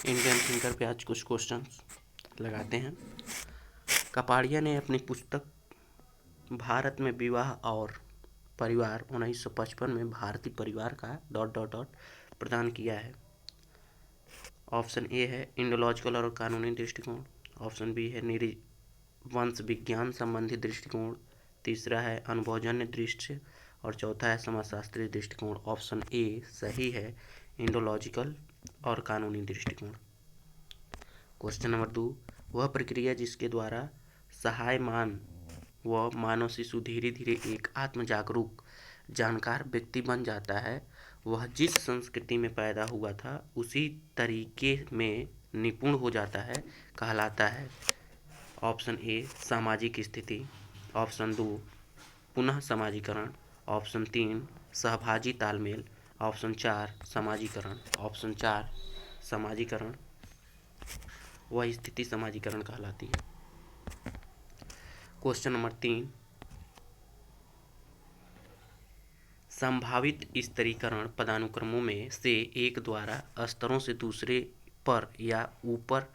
Indian thinker पे आज कुछ क्वेश्चंस लगाते हैं। कपाड़िया ने अपनी पुस्तक भारत में विवाह और परिवार 1955 में भारतीय परिवार का ... प्रदान किया है। ऑप्शन ए है इंडोलॉजिकल और कानूनी दृष्टिकोण, ऑप्शन बी है वंश विज्ञान संबंधी दृष्टिकोण, तीसरा है अनुभवजन्य दृष्टि और चौथा है समाजशास्त्रीय दृष्टिकोण। ऑप्शन ए सही है, इंडोलॉजिकल और कानूनी दृष्टिकोण। क्वेश्चन नंबर 2, वह प्रक्रिया जिसके द्वारा सहायमान व मानव शिशु धीरे धीरे एक आत्म जागरूक जानकार व्यक्ति बन जाता है, वह जिस संस्कृति में पैदा हुआ था उसी तरीके में निपुण हो जाता है, कहलाता है। ऑप्शन ए सामाजिक स्थिति, ऑप्शन 2 पुनः समाजीकरण, ऑप्शन 3 सहभागी तालमेल, ऑप्शन 4 समाजीकरण। ऑप्शन 4 समाजीकरण, वह स्थिति समाजीकरण कहलाती है। क्वेश्चन नंबर 3, संभावित स्तरीकरण पदानुक्रमों में से एक द्वारा स्तरों से दूसरे पर या ऊपर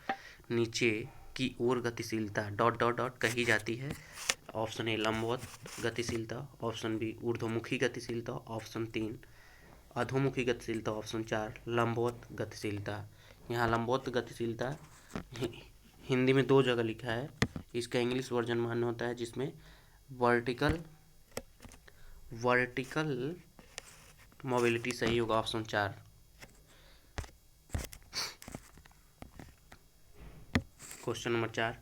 नीचे की ओर गतिशीलता ... कही जाती है। ऑप्शन ए लंबवत गतिशीलता, ऑप्शन बी ऊर्ध्वमुखी गतिशीलता, ऑप्शन 3 अधोमुखी गतिशीलता, ऑप्शन 4 लंबवत गतिशीलता। यहाँ लंबवत गतिशीलता हिंदी में 2 जगह लिखा है, इसका इंग्लिश वर्जन मान्य होता है जिसमें वर्टिकल मोबिलिटी सही होगा, ऑप्शन 4। क्वेश्चन नंबर 4,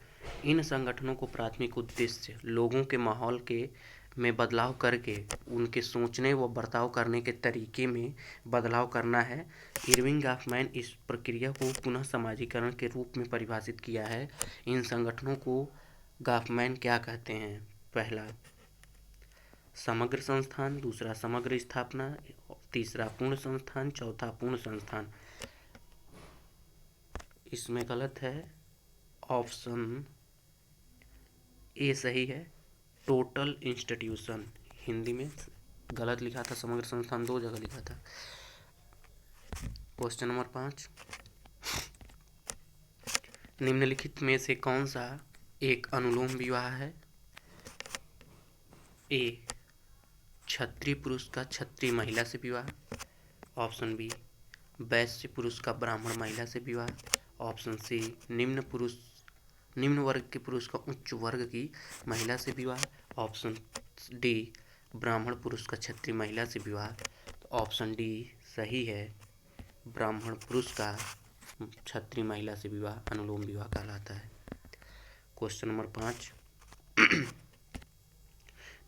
इन संगठनों को प्राथमिक उद्देश्य लोगों के माहौल के में बदलाव करके उनके सोचने व बर्ताव करने के तरीके में बदलाव करना है। इरविंग गॉफमैन इस प्रक्रिया को पुनः समाजीकरण के रूप में परिभाषित किया है। इन संगठनों को गॉफमैन क्या कहते हैं? पहला समग्र संस्थान, दूसरा समग्र स्थापना, तीसरा पूर्ण संस्थान, चौथा पूर्ण संस्थान। इसमें गलत है, ऑप्शन ए सही है, टोटल इंस्टीट्यूशन। हिंदी में गलत लिखा था, समग्र संस्थान 2 जगह लिखा था। क्वेश्चन नंबर 5, निम्नलिखित में से कौन सा एक अनुलोम विवाह है? ए क्षत्रिय पुरुष का क्षत्रिय महिला से विवाह, ऑप्शन बी वैश्य पुरुष का ब्राह्मण महिला से विवाह, ऑप्शन सी निम्न वर्ग के पुरुष का उच्च वर्ग की महिला से विवाह, ऑप्शन डी ब्राह्मण पुरुष का क्षत्रिय महिला से विवाह। तो ऑप्शन डी सही है, ब्राह्मण पुरुष का क्षत्रिय महिला से विवाह अनुलोम विवाह कहलाता है। क्वेश्चन नंबर 5,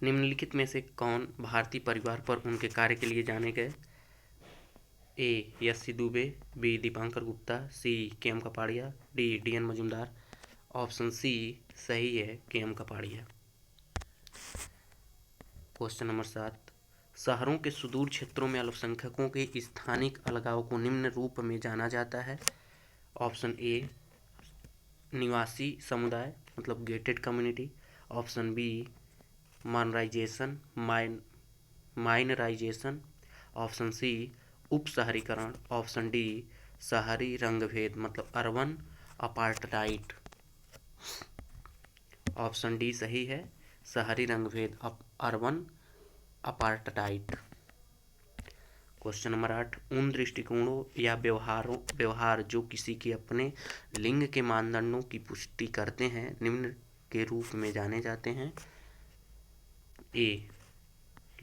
निम्नलिखित में से कौन भारतीय परिवार पर उनके कार्य के लिए जाने गए? A Yassi Dube, B Dipankar Gupta, C KM. Kapadia, D DN. Majumdar. Option C सही है, के.एम. कपाड़िया। क्वेश्चन नंबर 7, शहरों के सुदूर क्षेत्रों में अल्पसंख्यकों के स्थानिक अलगाव को निम्न रूप में जाना जाता है। ऑप्शन ए निवासी समुदाय मतलब gated community, option B minorization, option C उपशहरीकरण, ऑप्शन डी शहरी रंगभेद मतलब अर्बन अपार्टहाइड। ऑप्शन डी सही है, शहरी रंगभेद अर्बन अपार्टहाइड। क्वेश्चन नंबर 8, उन दृष्टिकोणों या व्यवहार जो किसी के अपने लिंग के मानदंडों की पुष्टि करते हैं निम्न के रूप में जाने जाते हैं। ए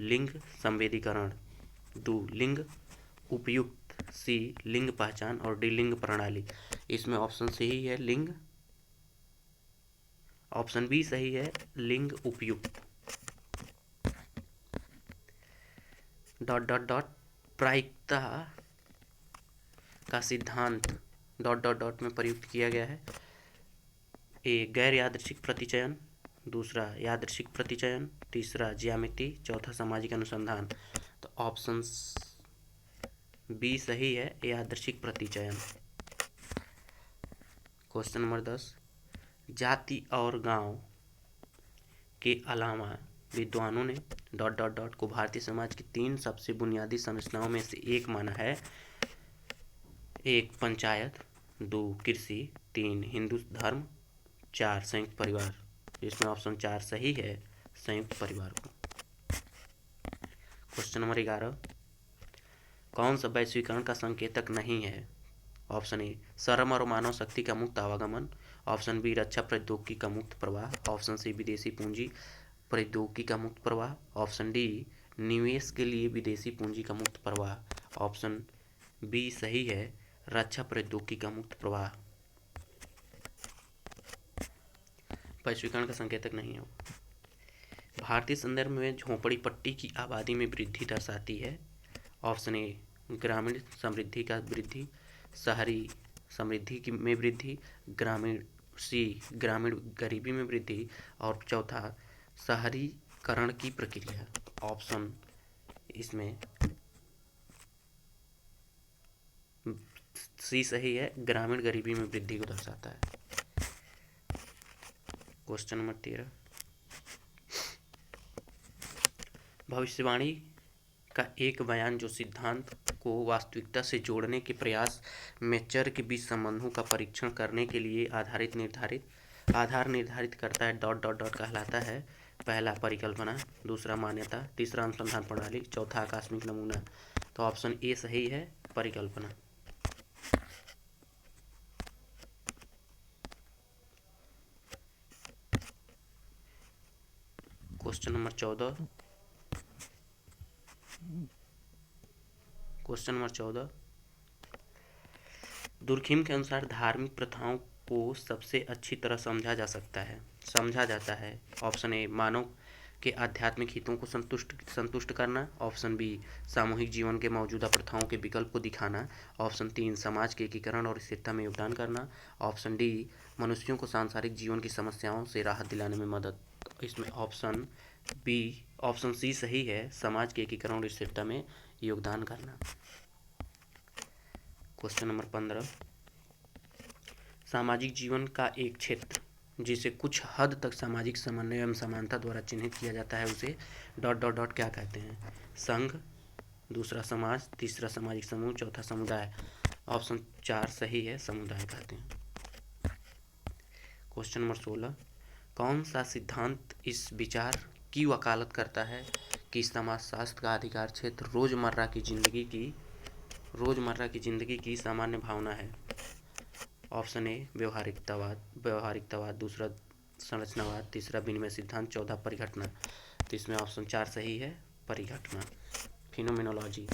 लिंग संवेदीकरण, 2 लिंग उपयुक्त, सी लिंग पहचान और डी लिंग प्रणाली। इसमें ऑप्शन सही है लिंग, ऑप्शन बी सही है लिंग उपयुक्त। ... प्रायिकता का सिद्धांत ... में प्रयुक्त किया गया है। ए गैर यादृच्छिक प्रतिचयन, दूसरा यादृच्छिक प्रतिचयन, तीसरा ज्यामिति, चौथा सामाजिक अनुसंधान। तो ऑप्शन बी सही है, यादृच्छिक प्रतिचयन। क्वेश्चन नंबर 10, जाति और गांव के अलावा विद्वानों ने ... को भारतीय समाज की 3 सबसे बुनियादी संरचनाओं में से एक माना है। एक पंचायत, 2 कृषि, 3 हिंदू धर्म, 4 संयुक्त परिवार। इसमें ऑप्शन 4 सही है, संयुक्त परिवार को। क्वेश्चन नंबर 11, कौन सा वैश्वीकरण का संकेतक नहीं है? ऑप्शन ए श्रम और मानव शक्ति का मुक्त आवागमन, ऑप्शन बी रक्षा प्रौद्योगिकी का मुक्त प्रवाह, ऑप्शन सी विदेशी पूंजी प्रौद्योगिकी का मुक्त प्रवाह, ऑप्शन डी निवेश के लिए विदेशी पूंजी का मुक्त प्रवाह। ऑप्शन बी सही है, रक्षा प्रौद्योगिकी का मुक्त प्रवाह। वैश्वीकरण का संकेतक नहीं है। भारतीय संदर्भ में झोपड़ी पट्टी की आबादी में वृद्धि दर्शाती है। ऑप्शन ए ग्रामीण समृद्धि का वृद्धि, शहरी समृद्धि की में वृद्धि, ग्रामीण गरीबी में वृद्धि, और चौथा शहरीकरण की प्रक्रिया। ऑप्शन इसमें सी सही है, ग्रामीण गरीबी में वृद्धि को दर्शाता है। क्वेश्चन नंबर 13, भविष्यवाणी का एक बयान जो सिद्धांत को वास्तविकता से जोड़ने के प्रयास में चर के बीच संबंधों का परीक्षण करने के लिए आधार निर्धारित करता है डॉट डॉट डॉट कहलाता है। पहला परिकल्पना, दूसरा मान्यता, तीसरा अनुसंधान प्रणाली, चौथा आकस्मिक नमूना। तो ऑप्शन ए सही है, परिकल्पना। क्वेश्चन नंबर 14, दुर्खिम के अनुसार धार्मिक प्रथाओं को सबसे अच्छी तरह समझा जाता है। ऑप्शन ए मानव के आध्यात्मिक हितों को संतुष्ट करना, ऑप्शन बी सामूहिक जीवन के मौजूदा प्रथाओं के विकल्प को दिखाना, ऑप्शन 3 समाज के एकीकरण और स्थिरता में योगदान करना, ऑप्शन डी मनुष्यों को सांसारिक जीवन की समस्याओं से राहत दिलाने में मदद। इसमें ऑप्शन सी सही है, समाज के एकीकरण और स्थिरता में योगदान करना। क्वेश्चन नंबर 15, सामाजिक जीवन का एक क्षेत्र जिसे कुछ हद तक सामाजिक समन्वय एवं समानता द्वारा चिन्हित किया जाता है उसे डॉट डॉट डॉट क्या कहते हैं? संघ, दूसरा समाज, तीसरा सामाजिक समूह, चौथा समुदाय। ऑप्शन 4 सही है, समुदाय कहते हैं। क्वेश्चन नंबर 16, कौन सा सिद्धांत इस विचार की वकालत करता है कि समाजशास्त्र का अधिकार क्षेत्र रोजमर्रा की जिंदगी की सामान्य भावना है? ऑप्शन ए व्यवहारिकतावाद, दूसरा संरचनावाद, तीसरा विनिमय सिद्धांत, चौथा परिघटना। तो इसमें ऑप्शन 4 सही है, परिघटना, फिनोमिनोलॉजी।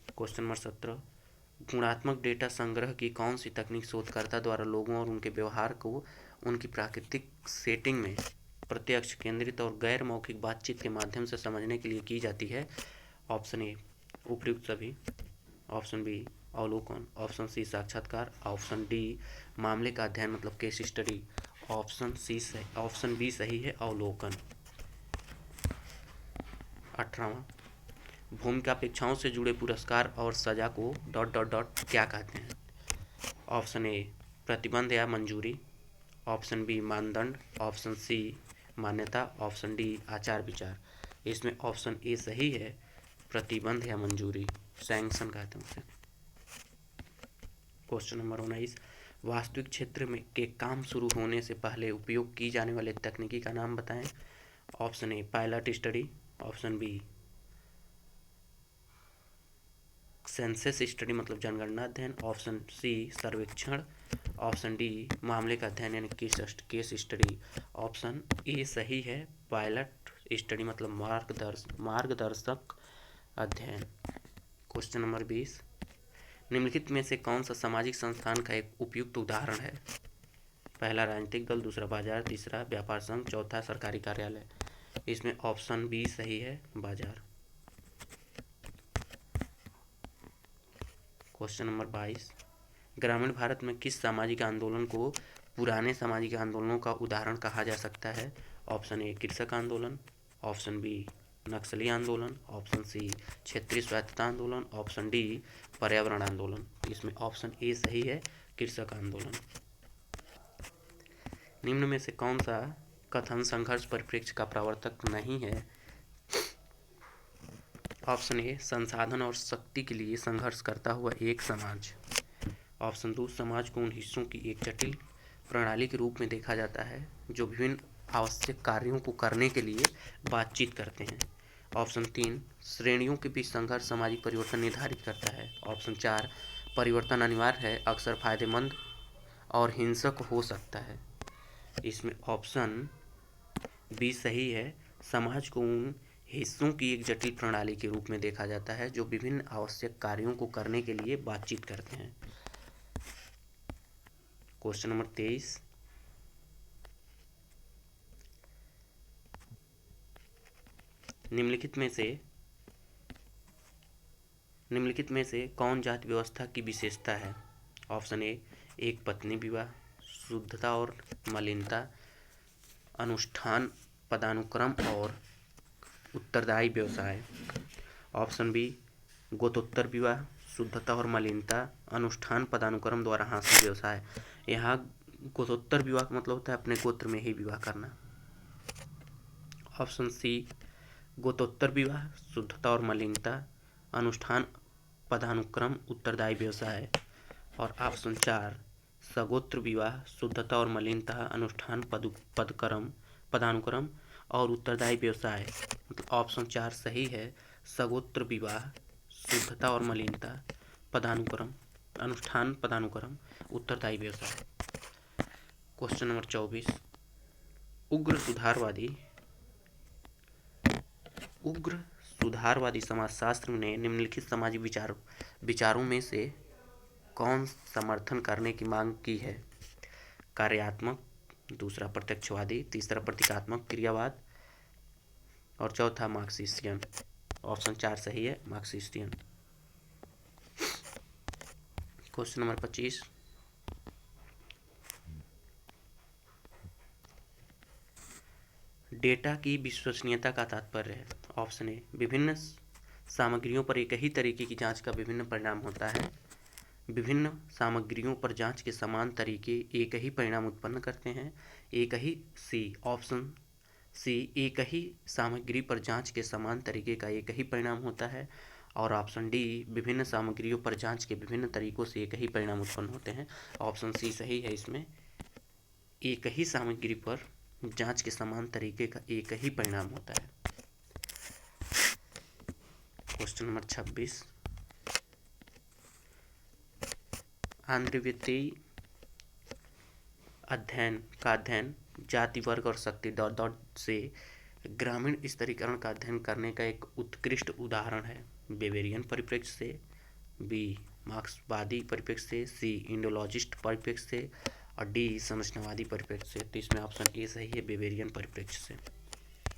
क्वेश्चन नंबर 17, गुणात्मक डेटा संग्रह की कौन सी तकनीक शोधकर्ता द्वारा लोगों और उनके व्यवहार को उनकी प्राकृतिक सेटिंग में प्रत्यक्ष, केंद्रित और गैर मौखिक बातचीत के माध्यम से समझने के लिए की जाती है? ऑप्शन ए उपयुक्त सभी, ऑप्शन बी अवलोकन, ऑप्शन सी साक्षात्कार, ऑप्शन डी मामले का अध्ययन मतलब केस स्टडी। ऑप्शन बी सही है, अवलोकन। 18वां, भूमिका अपेक्षाओं से जुड़े पुरस्कार और सजा को डॉट डॉट डॉट क्या कहते हैं? ऑप्शन ए प्रतिबंध या मंजूरी, ऑप्शन बी मानदंड, ऑप्शन सी मान्यता, ऑप्शन डी आचार विचार। इसमें ऑप्शन ए सही है, प्रतिबंध या मंजूरी, सैंक्शन कहते हैं उसे। क्वेश्चन नंबर 19, वास्तविक क्षेत्र में के काम शुरू होने से पहले उपयोग की जाने वाले तकनीकी का नाम बताएं। Option A pilot study, option B census study मतलब जनगणना अध्ययन, ऑप्शन सी सर्वेक्षण, ऑप्शन डी मामले का अध्ययन यानी केस स्टडी। ऑप्शन ए सही है, पायलट स्टडी मतलब मार्गदर्शक अध्ययन। क्वेश्चन नंबर 20, निम्नलिखित में से कौन सा सामाजिक संस्थान का एक उपयुक्त उदाहरण है? पहला राजनीतिक दल, दूसरा बाजार, तीसरा व्यापार संघ, चौथा सरकारी कार्यालय। इसमें ऑप्शन बी सही है, बाजार। क्वेश्चन नंबर 22, ग्रामीण भारत में किस सामाजिक आंदोलन को पुराने सामाजिक आंदोलनों का उदाहरण कहा जा सकता है? ऑप्शन ए कृषक आंदोलन, ऑप्शन बी नक्सली आंदोलन, ऑप्शन सी क्षेत्रीय स्वायत्तता आंदोलन, ऑप्शन डी पर्यावरण आंदोलन। इसमें ऑप्शन ए सही है, कृषक आंदोलन। निम्न में से कौन सा कथन संघर्ष परिप्रेक्ष्य का प्रवर्तक नहीं है? ऑप्शन ए संसाधन और शक्ति के लिए संघर्ष करता हुआ एक समाज, ऑप्शन 2, समाज को उन हिस्सों की एक जटिल प्रणाली के रूप में देखा जाता है जो विभिन्न आवश्यक कार्यों को करने के लिए बातचीत करते हैं। ऑप्शन 3, श्रेणियों के बीच संघर्ष सामाजिक परिवर्तन निर्धारित करता है। ऑप्शन 4, परिवर्तन अनिवार्य है, अक्सर फायदेमंद और हिंसक हो सकता है। इसमें ऑप्शन बी सही है, समाज को उन हिस्सों की एक जटिल प्रणाली के रूप में देखा जाता है जो विभिन्न आवश्यक कार्यों को करने के लिए बातचीत करते हैं। क्वेश्चन नंबर 23, निम्नलिखित में से कौन जाति व्यवस्था की विशेषता है? ऑप्शन ए, एक पत्नी विवाह, शुद्धता और मलिनता, अनुष्ठान पदानुक्रम और उत्तरदायी व्यवसाय। ऑप्शन बी, गोत्रोत्तर विवाह, शुद्धता और मलिनता, अनुष्ठान पदानुक्रम द्वारा हासिल व्यवसाय। यहाँ गोत्रोत्तर विवाह का मतलब होता है अपने गोत्र में ही विवाह करना। ऑप्शन सी, गोत्रोत्तर विवाह, शुद्धता और मलिनता, अनुष्ठान पदानुक्रम, उत्तरदायी व्यवसाय। और ऑप्शन 4, सगोत्र विवाह, शुद्धता और मलिनता, अनुष्ठान पदानुक्रम और उत्तरदायी व्यवसाय। मतलब ऑप्शन 4 सही है, सगोत्र विवाह, शुद्धता और मलिनता, पदानुक्रम, अनुष्ठान पदानुक्रम, उत्तरदायी व्यवसाय। क्वेश्चन नंबर 24, उग्र सुधारवादी समाजशास्त्र ने निम्नलिखित सामाजिक विचारों में से कौन समर्थन करने की मांग की है? कार्यात्मक, दूसरा प्रत्यक्षवादी, तीसरा प्रतीकात्मक क्रियावाद और चौथा मार्क्सिस्टियन। ऑप्शन 4 सही है, मार्क्सिस्टियन। क्वेश्चन नंबर 25, डेटा की विश्वसनीयता का तात्पर्य है। ऑप्शन ए, विभिन्न सामग्रियों पर एक ही तरीके की जांच का विभिन्न परिणाम होता है। विभिन्न सामग्रियों पर जांच के समान तरीके एक ही परिणाम उत्पन्न करते हैं। ऑप्शन सी, एक ही सामग्री पर जांच के समान तरीके का एक ही परिणाम होता है। और ऑप्शन डी, विभिन्न सामग्रियों पर जांच के विभिन्न तरीकों से एक ही परिणाम उत्पन्न होते हैं। ऑप्शन सी सही है, इसमें एक ही सामग्री पर जांच के समान तरीके का एक ही परिणाम होता है। क्वेश्चन नंबर 26, आंध्रवृत्तीय अध्ययन जाति वर्ग और शक्ति से ग्रामीण स्तरीकरण का अध्ययन करने का एक उत्कृष्ट उदाहरण है। बेबेरियन परिप्रेक्ष्य से, बी, मार्क्सवादी परिप्रेक्ष्य से, सी, इंडोलॉजिस्ट परिप्रेक्ष्य से और डी, संरचनावादी परिप्रेक्ष्य से। तो इसमें ऑप्शन ए सही है, बेबेरियन परिप्रेक्ष्य से,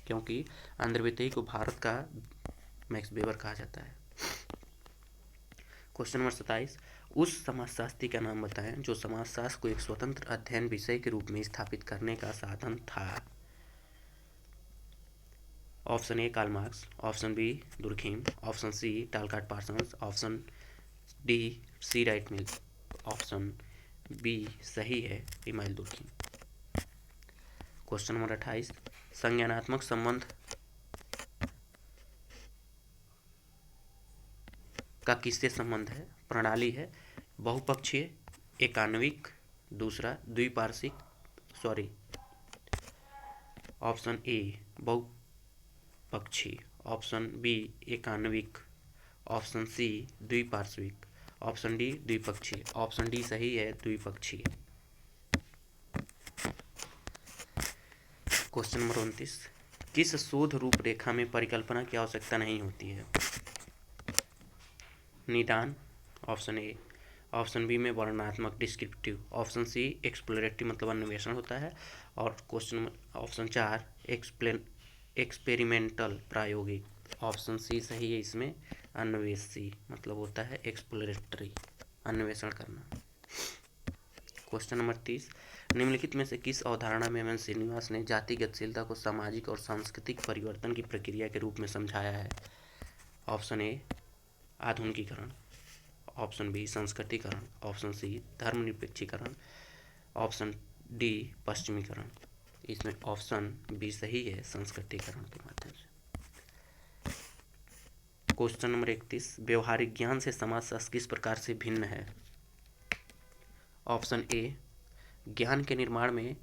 क्योंकि आंध्रवृत्तीय को भारत का मैक्स वेबर कहा जाता है। क्वेश्चन नंबर 27, उस समाजशास्त्री का नाम बताएं जो समाजशास्त्र को एक स्वतंत्र अध्ययन विषय के रूप में स्थापित करने का साधन था। Option A, Karl Marx, option B, Durkheim, option C, Talcott Parsons, option D, C, Wright Mill. Option B सही है, इमाइल दुर्खीम। क्वेश्चन नंबर 28, संज्ञानात्मक संबंध का किससे संबंध है? प्रणाली है, बहुपक्षीय, एकान्विक, दूसरा द्विपार्श्विक, ऑप्शन ए बहुपक्षीय, ऑप्शन बी एकान्विक, ऑप्शन सी द्विपार्श्विक, ऑप्शन डी द्विपक्षीय। ऑप्शन डी सही है, द्विपक्षीय। क्वेश्चन नंबर 29, किस शोध रूपरेखा में परिकल्पना की आवश्यकता नहीं होती है? निदान, ऑप्शन ए, ऑप्शन बी में वर्णनात्मक डिस्क्रिप्टिव, ऑप्शन सी एक्सप्लोरेटिव मतलब अन्वेषण होता है, और क्वेश्चन ऑप्शन 4 एक्सपेरिमेंटल प्रायोगिक। ऑप्शन सी सही है, इसमें अन्वेषी मतलब होता है एक्सप्लोरेटरी, अन्वेषण करना। क्वेश्चन नंबर 30, निम्नलिखित में से किस अवधारणा में एम.एन. श्रीनिवास ने जाति गतिशीलता को सामाजिक और सांस्कृतिक परिवर्तन की प्रक्रिया के रूप में समझाया है? ऑप्शन ए, आधुनिकीकरण, ऑप्शन बी, संस्कृतिकरण, ऑप्शन सी, धर्मनिरपेक्षीकरण, ऑप्शन डी, पश्चिमीकरण। इसमें ऑप्शन बी सही है, संस्कृतिकरण के माध्यम से। क्वेश्चन नंबर 31, व्यवहारिक ज्ञान से समाजशास्त्र किस प्रकार से भिन्न है? ऑप्शन ए, ज्ञान के निर्माण में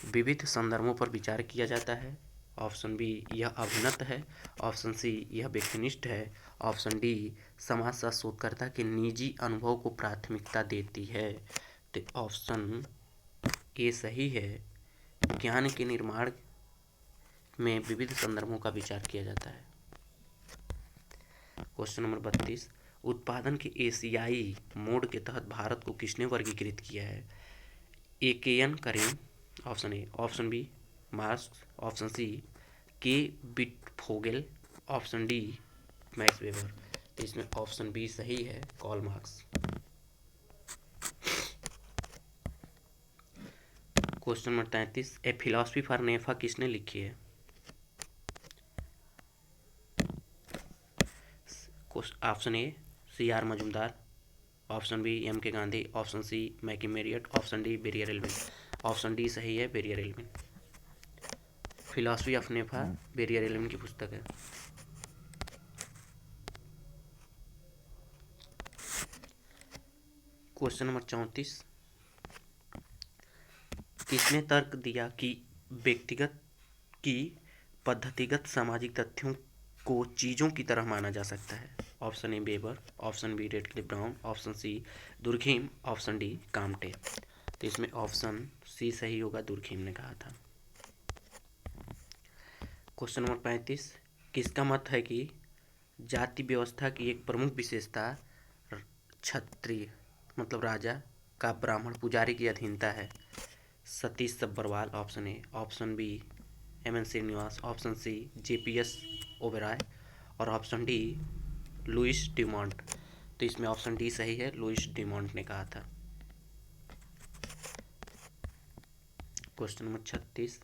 विविध संदर्भों पर विचार किया जाता है। ऑप्शन बी, यह अभिनत है। ऑप्शन सी, यह व्यक्तिनिष्ठ है। ऑप्शन डी, समाजशास्त्र शोधकर्ता के निजी अनुभव को प्राथमिकता देती है। तो ऑप्शन ए सही है, ज्ञान के निर्माण में विविध संदर्भों का विचार किया जाता है। क्वेश्चन नंबर 32, उत्पादन के एशियाई मोड के तहत भारत को किसने वर्गीकृत किया है? एकेयन करेन, option A. Option B, Marx. Option C, K Wittfogel. Option D, Max Weber. तो इसमें ऑप्शन बी सही है, Karl Marx. Question number 33, A philosophy for NEFA किसने लिखी है? Option A, C R Majumdar. Option B, M K Gandhi. Option C, McKim Marriott. Option D, Verrier Elwin. Option D सही है, Verrier Elwin. Philosophy of NEFA Verrier Elwin की पुस्तक है। Question number 34, किसने तर्क दिया कि व्यक्तिगत की पद्धतिगत सामाजिक तथ्यों को चीज़ों की तरह माना जा सकता है? Option A, Weber. Option B, Radcliffe Brown. Option C, Durkheim. Option D, Comte. तो इसमें ऑप्शन सी सही होगा, दुर्खीम ने कहा था। क्वेश्चन नंबर 35, किसका मत है कि जाति व्यवस्था की एक प्रमुख विशेषता क्षत्रिय मतलब राजा का ब्राह्मण पुजारी की अधीनता है? Satish Sabharwal, option A. Option B, MN. Srinivas. Option C, JPS. Oberoi. और ऑप्शन डी, लुइस ड्यूमॉन्ट। तो इसमें ऑप्शन डी सही है, लुइस ड्यूमॉन्ट ने कहा था। क्वेश्चन नंबर 36,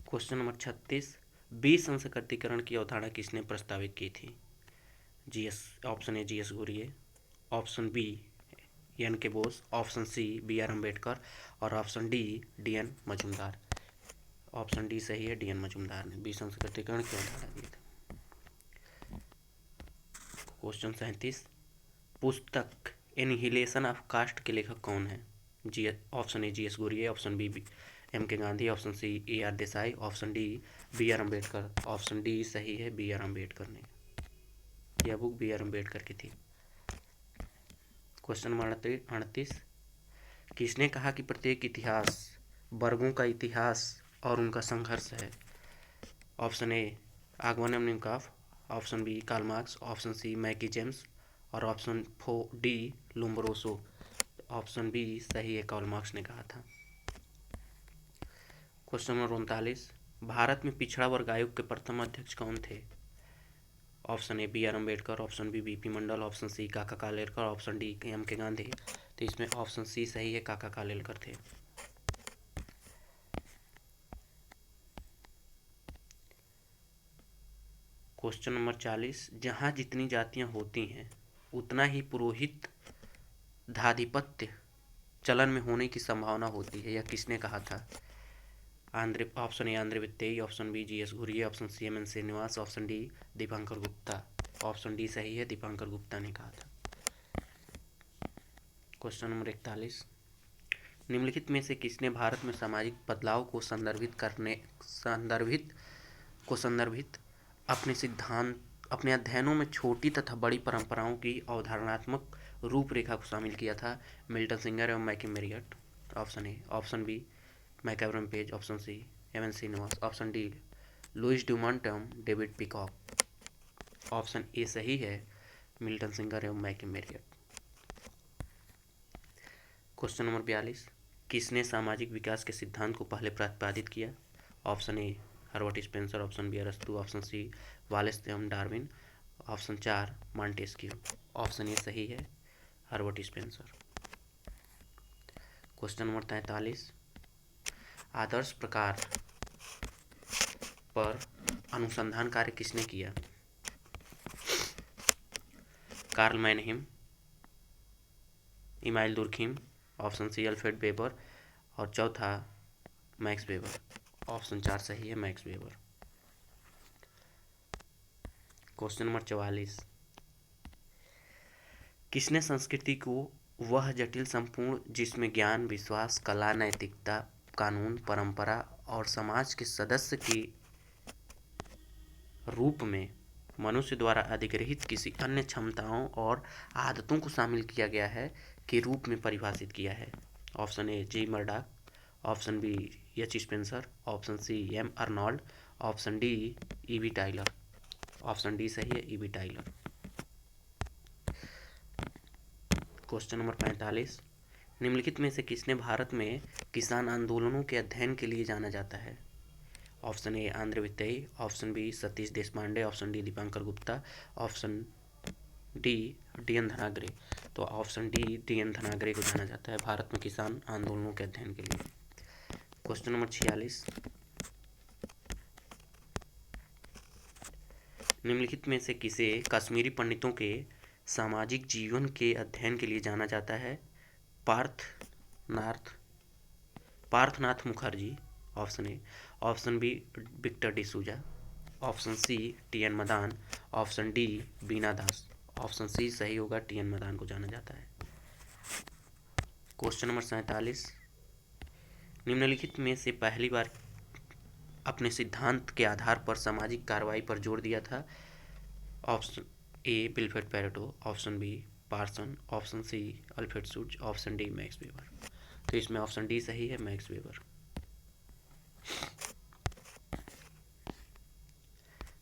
क्वेश्चन नंबर 36, विसंस्कृतिकरण की अवधारणा किसने प्रस्तावित की थी? GS. Option A, GS Ghurye. Option B, N K Bose. Option C, B R Ambedkar. और option D, D N Majumdar. Option D सही है, डी एन मजूमदार ने विसंस्कृतिकरण की अवधारणा दी थी। क्वेश्चन 37, पुस्तक एनिहिलेशन ऑफ कास्ट के लेखक कौन है? G. Option A, G S Ghurye. Option B, M K Gandhi. Option C, A R Desai. Option D, B R Ambedkar. Option D सही है, बी आर अम्बेडकर ने। यह बुक बी आर अम्बेडकर की थी। क्वेश्चन नंबर 38, किसने कहा कि प्रत्येक इतिहास वर्गों का इतिहास और उनका संघर्ष है? Option A, Ogburn Nimkoff. Option B, Karl Marx. Option C, Mackie James. और option D, Lombroso. Option B सही है, कार्ल मार्क्स ने कहा था। क्वेश्चन नंबर 39, भारत में पिछड़ा वर्ग आयोग के प्रथम अध्यक्ष कौन थे? Option A, B R Ambedkar. Option B, BP Mandal. Option C, Kaka Kalelkar. Option D, M K Gandhi. तो इसमें ऑप्शन सी सही है, काका कालेलकर थे। क्वेश्चन नंबर 40, जहाँ जितनी जातियाँ होती हैं उतना ही पुरोहित धाधिपत्य चलन में होने की संभावना होती है, यह किसने कहा था? ऑप्शन ए, आंध्र वित्तेई। Option B, G S Ghurye. Option C, MN. Srinivas. Option D, Dipankar Gupta. Option D सही है, दीपांकर गुप्ता ने कहा था। क्वेश्चन नंबर 41, निम्नलिखित में से किसने भारत में सामाजिक बदलाव को संदर्भित अपने अध्ययनों में छोटी तथा बड़ी परंपराओं की अवधारणात्मक रूपरेखा को शामिल किया था? मिल्टन सिंगर एवं McKim Marriott. Option A. Option B, MacIver and Page. Option C, MN. Srinivas. Option D, Louis Dumont एवं डेविड पीकॉक। ऑप्शन ए सही है, मिल्टन सिंगर एवं मैकी मेरियट। क्वेश्चन नंबर 42, किसने सामाजिक विकास के सिद्धांत को पहले प्रतिपादित किया? Option A, Herbert Spencer. Option B, अरस्तू। ऑप्शन सी, वालेस एवं Darwin. Option 4, Montesquieu. Option A सही है, हर्बर्ट स्पेंसर। क्वेश्चन नंबर 43, आदर्श प्रकार पर अनुसंधान कार्य किसने किया? Karl Mannheim, Emile Durkheim. Option C, Alfred Weber. और चौथा, मैक्स वेबर। ऑप्शन 4 सही है, मैक्स वेबर। क्वेश्चन नंबर 44, किसने संस्कृति को वह जटिल संपूर्ण जिसमें ज्ञान, विश्वास, कला, नैतिकता, कानून, परंपरा और समाज के सदस्य के रूप में मनुष्य द्वारा अधिग्रहित किसी अन्य क्षमताओं और आदतों को शामिल किया गया है के रूप में परिभाषित किया है? Option A G Murdock, option B H Spencer, option C M Arnold, option D EV Tylor. Option D सही है, ईवी टाइलर। क्वेश्चन नंबर 45, निम्नलिखित में से किसने भारत में किसान आंदोलनों के अध्ययन के लिए जाना जाता है? ऑप्शन ए आंध्र वित्तई, option B Satish Deshpande, option D Dipankar Gupta, option D DN. Dhanagare. तो ऑप्शन डी डी.एन. धनागरे को जाना जाता है भारत में किसान आंदोलनों के अध्ययन के लिए। क्वेश्चन नंबर 46, निम्नलिखित में से किसे कश्मीरी पंडितों के सामाजिक जीवन के अध्ययन के लिए जाना जाता है? Parthanath Mukherjee, option A, option B Victor D'Souza, option C TN. Madan, option D Veena Das. Option C सही होगा, टी.एन. मदान को जाना जाता है। क्वेश्चन नंबर 47, निम्नलिखित में से पहली बार अपने सिद्धांत के आधार पर सामाजिक कार्रवाई पर जोर दिया था? Option A Wilfred Pareto, option B Parson, option C Alfred Schutz, option D Max Weber. तो इसमें ऑप्शन डी सही है, मैक्स वेबर।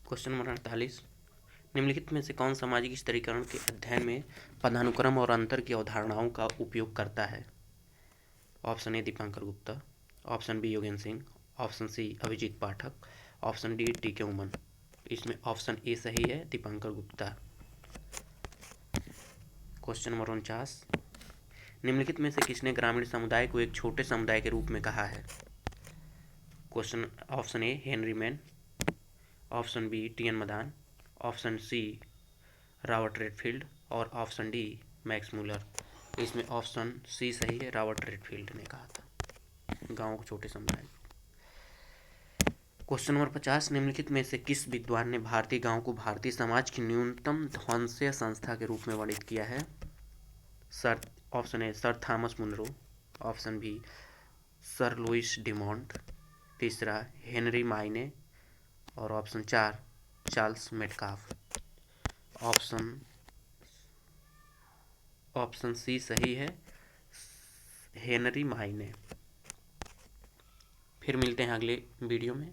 क्वेश्चन नंबर 48, निम्नलिखित में से कौन सामाजिक स्तरीकरण के अध्ययन में पदानुक्रम और अंतर की अवधारणाओं का उपयोग करता है? Option A Dipankar Gupta, option B Yogendra Singh, option C Abhijit Pathak, option D TK. Oommen. इसमें ऑप्शन ए सही है, दीपांकर गुप्ता। क्वेश्चन नंबर 49, निम्नलिखित में से किसने ग्रामीण समुदाय को एक छोटे समुदाय के रूप में कहा है? Question option A Henry Maine, option B TN. Madan, option C Robert Redfield और ऑप्शन डी मैक्स मूलर। इसमें ऑप्शन सी सही है, रॉबर्ट रेडफील्ड ने कहा था गाँव को छोटे समुदाय। क्वेश्चन नंबर 50, निम्नलिखित में से किस विद्वान ने भारतीय गांव को भारतीय समाज की न्यूनतम ध्वंसीय संस्था के रूप में वर्णित किया है? Sir option A sir Thomas Munro, option B sir Louis Dumont, तीसरा हेनरी माइने और option 4 Charles Metcalfe. Option C सही है, हेनरी माइने। फिर मिलते हैं अगले वीडियो में।